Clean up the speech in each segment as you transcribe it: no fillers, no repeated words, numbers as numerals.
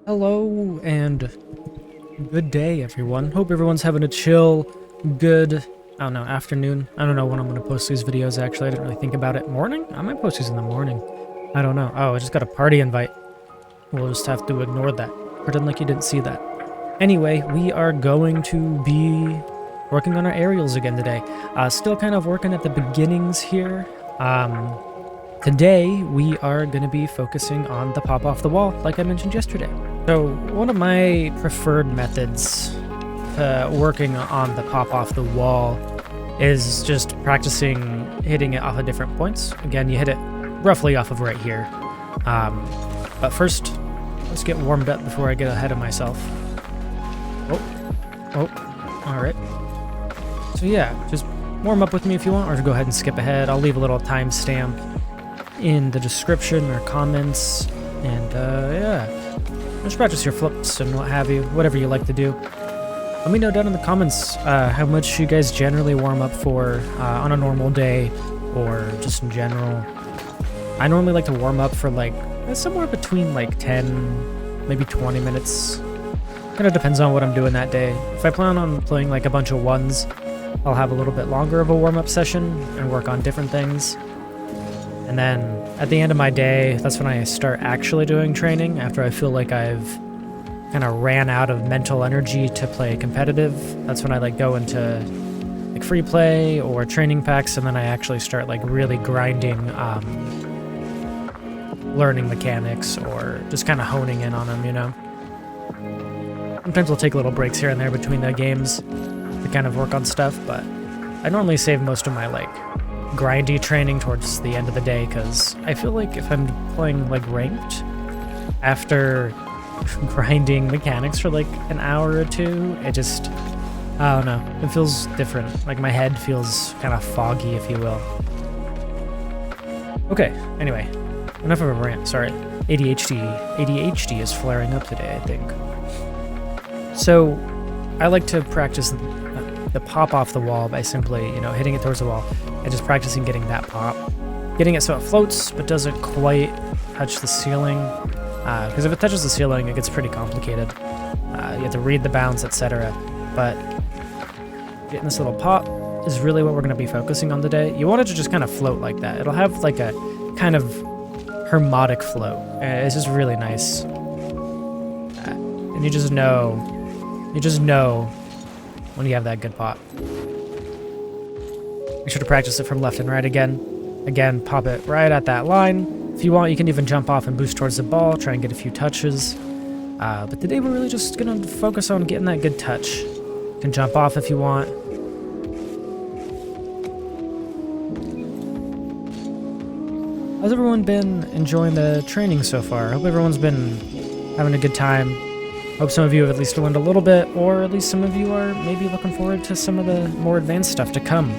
Hello and good day, everyone. Hope everyone's having a chill, good, I don't know, afternoon. I don't know when I'm going to post these videos, actually. I didn't really think about it. Morning? I might post these in the morning. I don't know. Oh, I just got a party invite. We'll just have to ignore that. Pretend like you didn't see that. Anyway, we are going to be working on our aerials again today. Still kind of working at the beginnings here. Today, we are going to be focusing on the pop off the wall, like I mentioned yesterday. So, one of my preferred methods working on the pop off the wall is just practicing hitting it off of different points. Again, you hit it roughly off of right here. But first, let's get warmed up before I get ahead of myself. Oh, all right. So yeah, just warm up with me if you want, or go ahead and skip ahead. I'll leave a little timestamp in the description or comments, and yeah, just practice your flips and what have you, whatever you like to do. Let me know down in the comments how much you guys generally warm up for on a normal day, or just in general. I normally like to warm up for like somewhere between like 10, maybe 20 minutes. Kind of depends on what I'm doing that day. If I plan on playing like a bunch of ones, I'll have a little bit longer of a warm-up session and work on different things. And then at the end of my day, that's when I start actually doing training, after I feel like I've kind of ran out of mental energy to play competitive. That's when I like go into like free play or training packs, and then I actually start like really grinding, learning mechanics, or just kind of honing in on them, you know? Sometimes I'll take little breaks here and there between the games to kind of work on stuff, but I normally save most of my like grindy training towards the end of the day, because I feel like if I'm playing like ranked after grinding mechanics for like an hour or two, it just, I don't know, it feels different. Like my head feels kind of foggy, if you will. Okay, anyway, enough of a rant, sorry. ADHD is flaring up today, I think. So I like to practice the pop off the wall by simply, hitting it towards the wall and just practicing getting that pop. Getting it so it floats but doesn't quite touch the ceiling. Because if it touches the ceiling, it gets pretty complicated. You have to read the bounds, etc. But getting this little pop is really what we're going to be focusing on today. You want it to just kind of float like that. It'll have like a kind of harmonic float. It's just really nice. And you just know when you have that good pop. Make sure to practice it from left and right again. Again, pop it right at that line. If you want, you can even jump off and boost towards the ball, try and get a few touches. But today we're really just going to focus on getting that good touch. You can jump off if you want. How's everyone been enjoying the training so far? I hope everyone's been having a good time. Hope some of you have at least learned a little bit, or at least some of you are maybe looking forward to some of the more advanced stuff to come.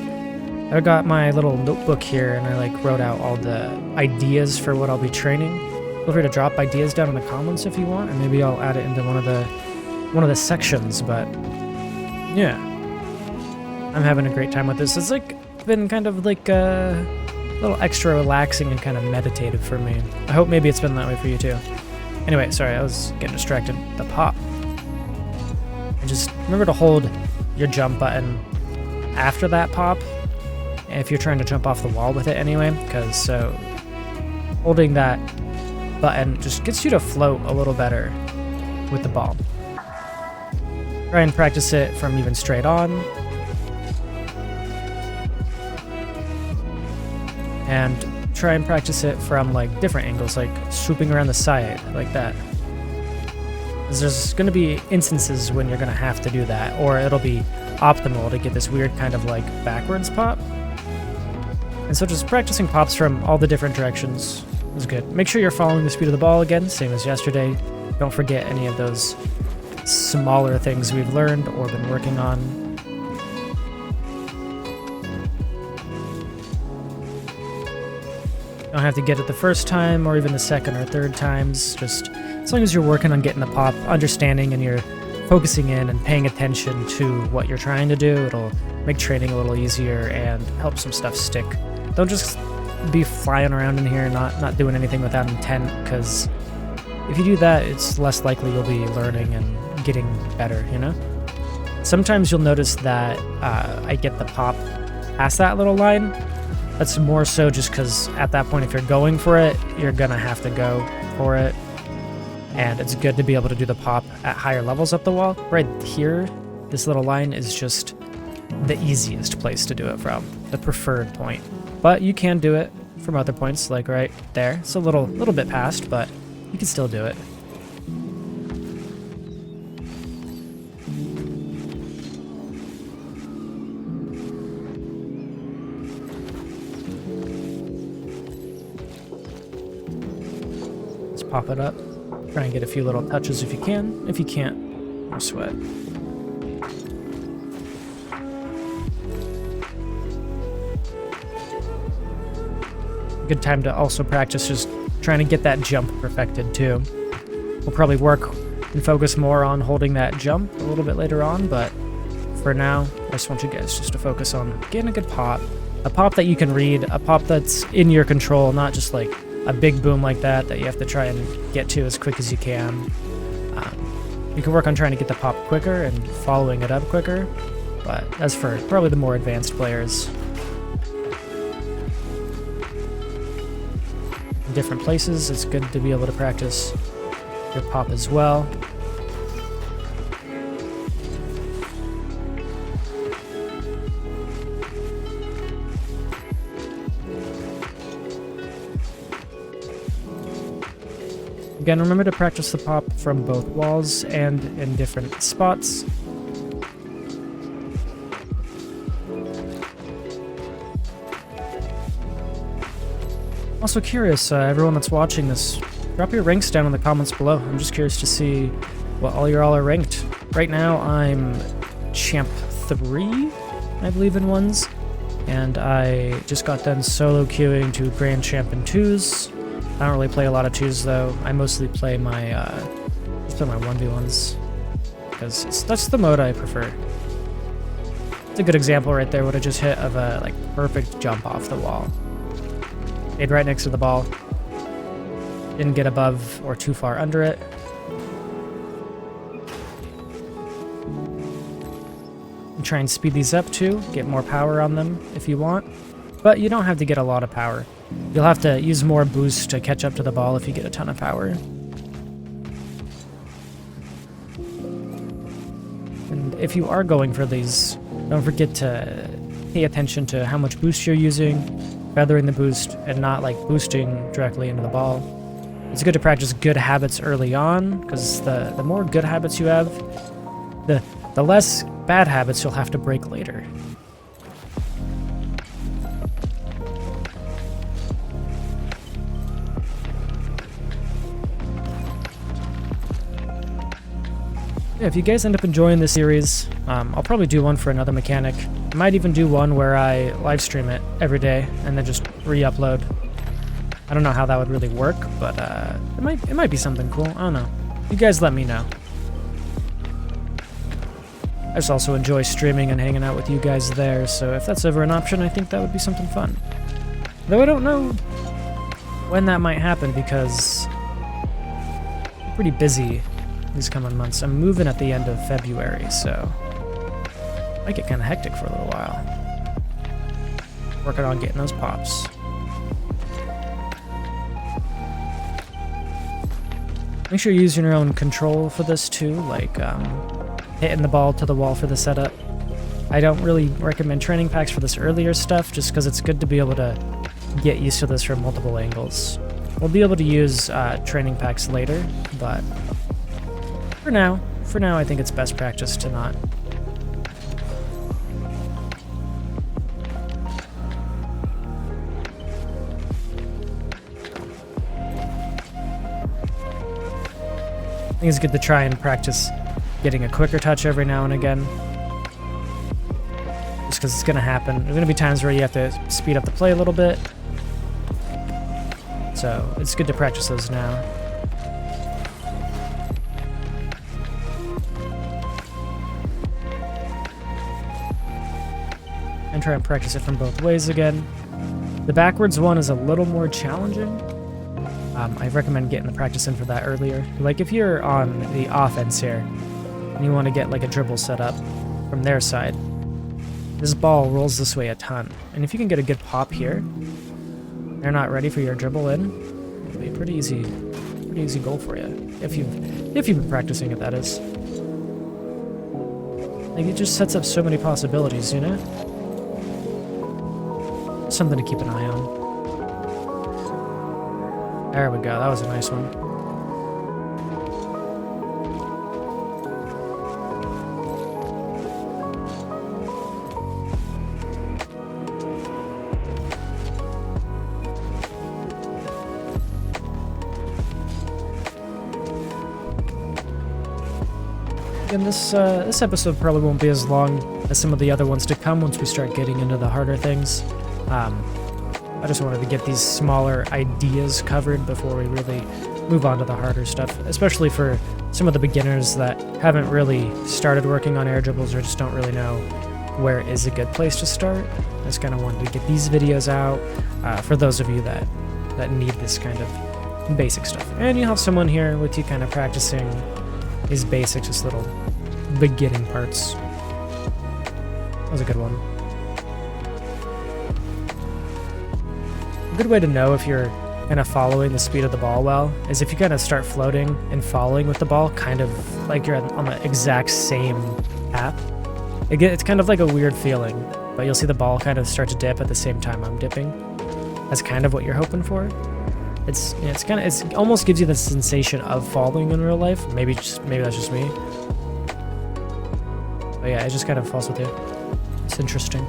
I got my little notebook here, and I like wrote out all the ideas for what I'll be training. Feel free to drop ideas down in the comments if you want, and maybe I'll add it into one of the sections. But yeah, I'm having a great time with this. It's like been kind of like a little extra relaxing and kind of meditative for me. I hope maybe it's been that way for you too. Anyway, sorry, I was getting distracted. The pop. And just remember to hold your jump button after that pop, if you're trying to jump off the wall with it anyway, because holding that button just gets you to float a little better with the ball. Try and practice it from even straight on. And try and practice it from like different angles, like swooping around the side like that. Because there's going to be instances when you're going to have to do that, or it'll be optimal to get this weird kind of like backwards pop. And so just practicing pops from all the different directions is good. Make sure you're following the speed of the ball again, same as yesterday. Don't forget any of those smaller things we've learned or been working on. Don't have to get it the first time or even the second or third times. Just as long as you're working on getting the pop, understanding, and you're focusing in and paying attention to what you're trying to do, it'll make training a little easier and help some stuff stick. Don't just be flying around in here not doing anything without intent, because if you do that, it's less likely you'll be learning and getting better, you know? Sometimes you'll notice that I get the pop past that little line. That's more so just because at that point, if you're going for it, you're gonna have to go for it. And it's good to be able to do the pop at higher levels up the wall. Right here, this little line is just the easiest place to do it from, the preferred point. But you can do it from other points, like right there. It's a little bit past, but you can still do it. Let's pop it up. Try and get a few little touches if you can. If you can't, no sweat. Good time to also practice just trying to get that jump perfected too. We'll probably work and focus more on holding that jump a little bit later on, but for now, I just want you guys just to focus on getting a good pop. A pop that you can read, a pop that's in your control, not just like a big boom like that you have to try and get to as quick as you can. You can work on trying to get the pop quicker and following it up quicker, but that's for probably the more advanced players. In different places, it's good to be able to practice your pop as well. Again, remember to practice the pop from both walls and in different spots. Also curious, everyone that's watching this, drop your ranks down in the comments below. I'm just curious to see what all are ranked. Right now, I'm Champ 3, I believe, in ones. And I just got done solo queuing to Grand Champ in 2s. I don't really play a lot of 2s though. I mostly play my 1v1s because that's the mode I prefer. It's a good example right there, what I just hit of a perfect jump off the wall. Stayed right next to the ball. Didn't get above or too far under it. And try and speed these up too, get more power on them if you want. But you don't have to get a lot of power. You'll have to use more boost to catch up to the ball if you get a ton of power. And if you are going for these, don't forget to pay attention to how much boost you're using, feathering the boost, and not boosting directly into the ball. It's good to practice good habits early on, because the more good habits you have, the less bad habits you'll have to break later. Yeah, if you guys end up enjoying this series, I'll probably do one for another mechanic. I might even do one where I live stream it every day and then just re-upload. I don't know how that would really work, but it might be something cool. I don't know. You guys let me know. I just also enjoy streaming and hanging out with you guys there, so if that's ever an option, I think that would be something fun. Though I don't know when that might happen because I'm pretty busy these coming months. I'm moving at the end of February, so it might get kind of hectic for a little while. Working on getting those pops. Make sure you're using your own control for this too, like hitting the ball to the wall for the setup. I don't really recommend training packs for this earlier stuff, just because it's good to be able to get used to this from multiple angles. We'll be able to use training packs later, but for now, I think it's best practice to not. I think it's good to try and practice getting a quicker touch every now and again. Just because it's going to happen. There's going to be times where you have to speed up the play a little bit. So it's good to practice those now. And try and practice it from both ways again. The backwards one is a little more challenging. I recommend getting the practice in for that earlier. Like if you're on the offense here, and you want to get like a dribble set up from their side, this ball rolls this way a ton. And if you can get a good pop here, they're not ready for your dribble in, it'll be a pretty easy goal for you. If you've been practicing it, that is. Like, it just sets up so many possibilities, you know? Something to keep an eye on. There we go, that was a nice one. Again, this episode probably won't be as long as some of the other ones to come once we start getting into the harder things. I just wanted to get these smaller ideas covered before we really move on to the harder stuff, especially for some of the beginners that haven't really started working on air dribbles or just don't really know where is a good place to start. I just kind of wanted to get these videos out for those of you that need this kind of basic stuff. And you'll have someone here with you kind of practicing these basics, just little beginning parts. That was a good one. A good way to know if you're kind of following the speed of the ball well is if you kind of start floating and falling with the ball, kind of like you're on the exact same path. It's kind of like a weird feeling, but you'll see the ball kind of start to dip at the same time I'm dipping. That's kind of what you're hoping for. It almost gives you the sensation of falling in real life. Maybe that's just me. But yeah, it just kind of falls with you. It's interesting.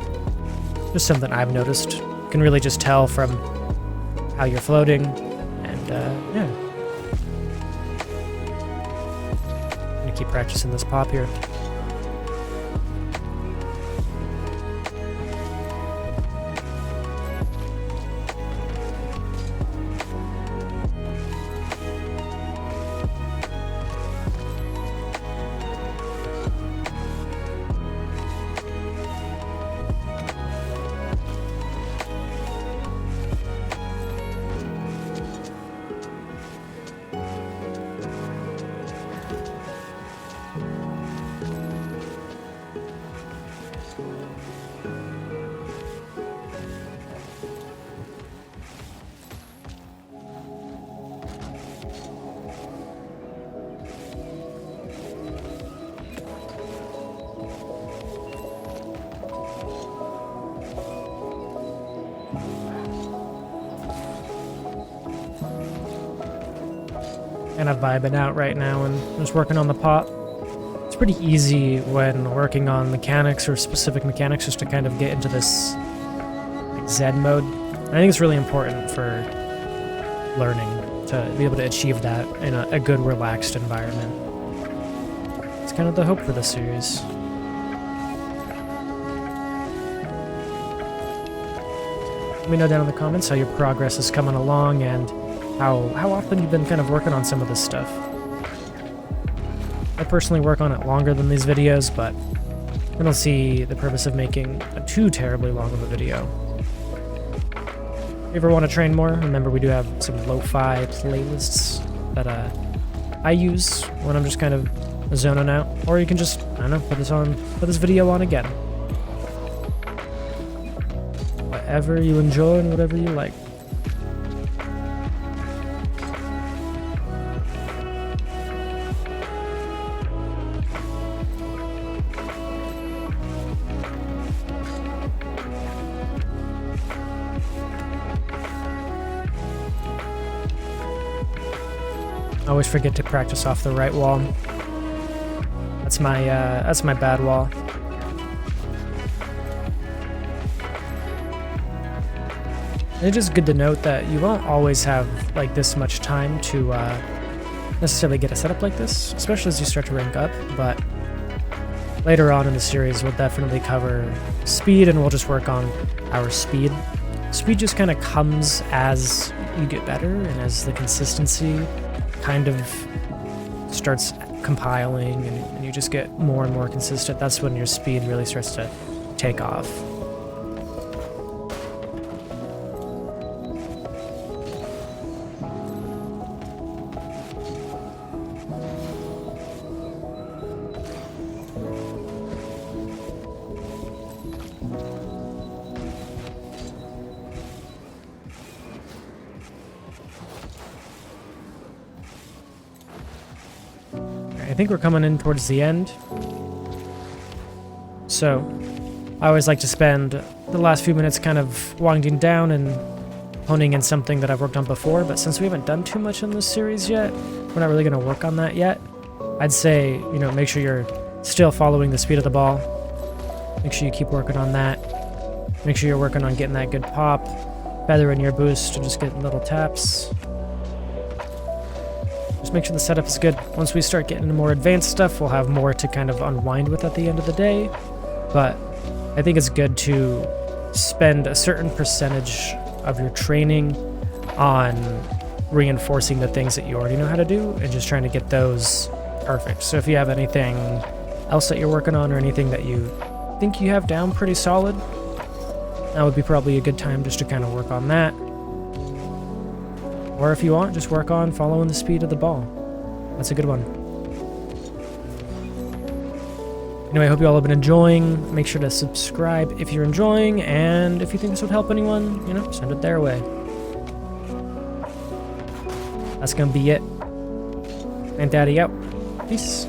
Just something I've noticed. You can really just tell from how you're floating, and yeah. I'm gonna keep practicing this pop here. Kind of vibing out right now and just working on the pop. It's pretty easy when working on mechanics or specific mechanics just to kind of get into this like Zen mode. And I think it's really important for learning to be able to achieve that in a good, relaxed environment. It's kind of the hope for this series. Let me know down in the comments how your progress is coming along and how often you've been kind of working on some of this stuff. I personally work on it longer than these videos, but I don't see the purpose of making a too terribly long of a video. If you ever want to train more, remember we do have some lo-fi playlists that I use when I'm just kind of zoning out, or you can just, I don't know, put this video on again. Whatever you enjoy and whatever you like. I always forget to practice off the right wall. That's my bad wall. It's just good to note that you won't always have like this much time to necessarily get a setup like this, especially as you start to rank up, but later on in the series we'll definitely cover speed and we'll just work on our speed. Speed just kind of comes as you get better and as the consistency kind of starts compiling and you just get more and more consistent. That's when your speed really starts to take off. I think we're coming in towards the end. So, I always like to spend the last few minutes kind of winding down and honing in something that I've worked on before, but since we haven't done too much in this series yet, we're not really going to work on that yet. I'd say, you know, make sure you're still following the speed of the ball. Make sure you keep working on that. Make sure you're working on getting that good pop, feathering your boost, and just getting little taps. Just make sure the setup is good. Once we start getting into more advanced stuff, we'll have more to kind of unwind with at the end of the day. But I think it's good to spend a certain percentage of your training on reinforcing the things that you already know how to do and just trying to get those perfect. So if you have anything else that you're working on or anything that you think you have down pretty solid, that would be probably a good time just to kind of work on that. Or if you want, just work on following the speed of the ball. That's a good one. Anyway, I hope you all have been enjoying. Make sure to subscribe if you're enjoying, and if you think this would help anyone, you know, send it their way. That's gonna be it. And Daddy out. Peace.